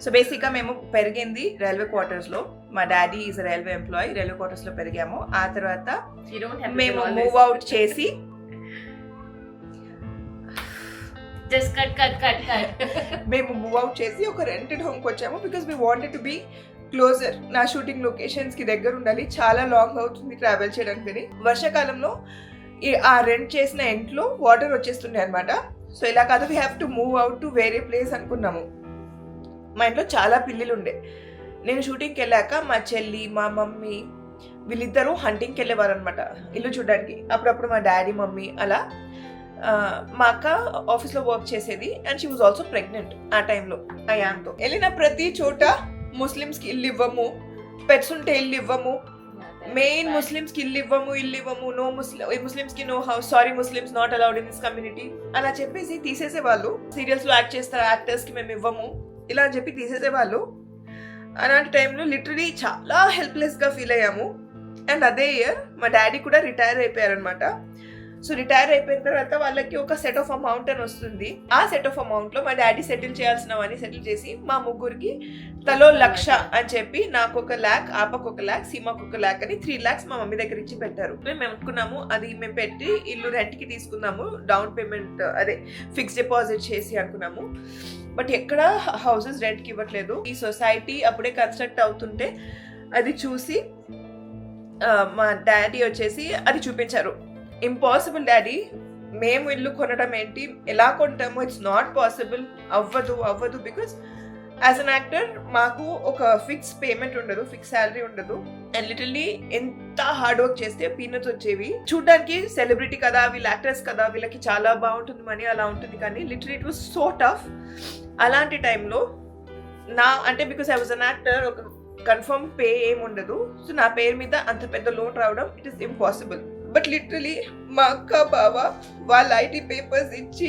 So బేసిక్గా మేము పెరిగింది రైల్వే క్వార్టర్స్లో. మా daddy is railway employee. Railway క్వార్టర్స్లో పెరిగాము. ఆ తర్వాత మేము మూవ్ అవుట్ చేసి మేము మూవ్ అవుట్ చేసి ఒక రెంటెడ్ హోమ్కి వచ్చాము. Because we wanted to be closer. నా షూటింగ్ లొకేషన్స్కి దగ్గర ఉండాలి. చాలా లాంగ్ అవుతుంది ట్రావెల్ చేయడానికి. వర్షాకాలంలో ఆ రెంట్ చేసిన ఇంట్లో వాటర్ వచ్చేస్తుండే అనమాట. సో ఇలా కాదు, we have to move out to వేరే ప్లేస్ అనుకున్నాము. మా ఇంట్లో చాలా పిల్లులు ఉండే. నేను షూటింగ్కి వెళ్ళాక మా చెల్లి, మా మమ్మీ వీళ్ళిద్దరూ హంటింగ్కి వెళ్ళేవారు అనమాట ఇల్లు చూడడానికి. అప్పుడప్పుడు మా డాడీ, మమ్మీ అలా. మా అక్క ఆఫీస్లో వర్క్ చేసేది and she was also pregnant ఆ టైంలో అయాన్తో. వెళ్ళిన ప్రతి చోట ముస్లిమ్స్కి ఇల్లు ఇవ్వము, పెట్స్ ఉంటే ఇల్లు ఇవ్వము, మెయిన్ ముస్లిమ్స్కి ఇల్లు ఇవ్వము, నో ముస్లిమ్స్కి no house, sorry Muslims not allowed in this community అలా చెప్పేసి తీసేసేవాళ్ళు. సీరియల్స్లో యాక్ట్ చేస్తారు యాక్టర్స్కి మేము ఇవ్వము ఇలా అని చెప్పి తీసేసేవాళ్ళు. అలాంటి టైంలో లిటరలీ చాలా హెల్ప్లెస్గా ఫీల్ అయ్యాము. అండ్ అదే ఇయర్ మా డాడీ కూడా రిటైర్ అయిపోయారనమాట. సో రిటైర్ అయిపోయిన తర్వాత వాళ్ళకి ఒక సెట్ ఆఫ్ అమౌంట్ అని వస్తుంది. ఆ సెట్ ఆఫ్ అమౌంట్లో మా డాడీ సెటిల్ చేయాల్సినవన్నీ సెటిల్ చేసి మా ముగ్గురికి తలో 1,00,000 అని చెప్పి నాకు 1,00,000, ఆపకు 1,00,000, సీమాకు 1,00,000 అని 3 lakhs మా మమ్మీ దగ్గర ఇచ్చి పెట్టారు. మేము అనుకున్నాము అది మేము పెట్టి ఇల్లు రెంట్కి తీసుకుందాము, డౌన్ పేమెంట్ అదే ఫిక్స్ డిపాజిట్ చేసి అనుకున్నాము. బట్ ఎక్కడ హౌసెస్ రెంట్కి ఇవ్వట్లేదు. ఈ సొసైటీ అప్పుడే కన్స్ట్రక్ట్ అవుతుంటే అది చూసి మా డాడీ వచ్చేసి అది చూపించారు. ఇంపాసిబుల్ డాడీ, మేము ఇల్లు కొనడం ఏంటి, ఎలా కొంటాము, ఇట్స్ నాట్ పాసిబుల్, అవ్వదు. బికాస్ యాజ్ అన్ యాక్టర్ మాకు ఒక ఫిక్స్ పేమెంట్ ఉండదు, ఫిక్స్ శాలరీ ఉండదు. అండ్ లిటరల్లీ ఎంత హార్డ్ వర్క్ చేస్తే పీనట్స్ వచ్చేవి. చూడడానికి సెలబ్రిటీ కదా, వీళ్ళు యాక్టర్స్ కదా, వీళ్ళకి చాలా బాగుంటుంది మనీ అలా ఉంటుంది. కానీ literally it was so tough. అలాంటి టైంలో అంటే because I was an actor, ఒక కన్ఫర్మ్ పే ఏముండదు. సో నా పేరు మీద అంత పెద్ద లోన్ రావడం it is impossible. But literally మా అక్క బావ వాళ్ళ ఐటీ పేపర్స్ ఇచ్చి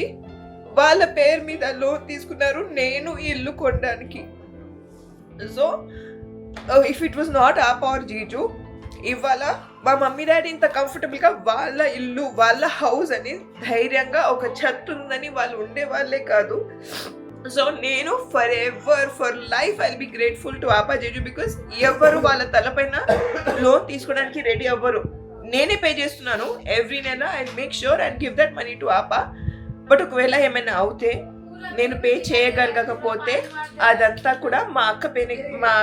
వాళ్ళ పేరు మీద లోన్ తీసుకున్నారు నేను ఇల్లు కొనడానికి. So if it was not ఆ పవర్ జీజు, ఇవాళ మా మమ్మీ డాడీ ఇంత కంఫర్టబుల్గా వాళ్ళ ఇల్లు, వాళ్ళ హౌస్ అని ధైర్యంగా ఒక ఛత్ ఉందని వాళ్ళు ఉండే వాళ్ళే కాదు. సో నేను for life I will be grateful to ఆపా జీజు. బికాస్ ఎవరు వాళ్ళ తలపైన లోన్ తీసుకోవడానికి రెడీ అవ్వరు. నేనే పే చేస్తున్నాను ఎవ్రీ నెల. I make sure and give that money to ఆపా. బట్ ఒకవేళ ఏమైనా అవుతే, నేను పే చేయగలగకపోతే అదంతా కూడా మా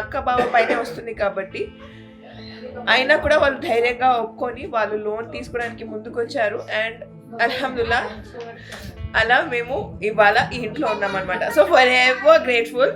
అక్క బావ పైనే వస్తుంది. కాబట్టి అయినా కూడా వాళ్ళు ధైర్యంగా ఒప్పుకొని వాళ్ళు లోన్ తీసుకోవడానికి ముందుకు వచ్చారు. అండ్ అల్హమ్దుల్లా అలా మేము ఇవాళ ఈ ఇంట్లో ఉన్నాం అనమాట. So for ever grateful.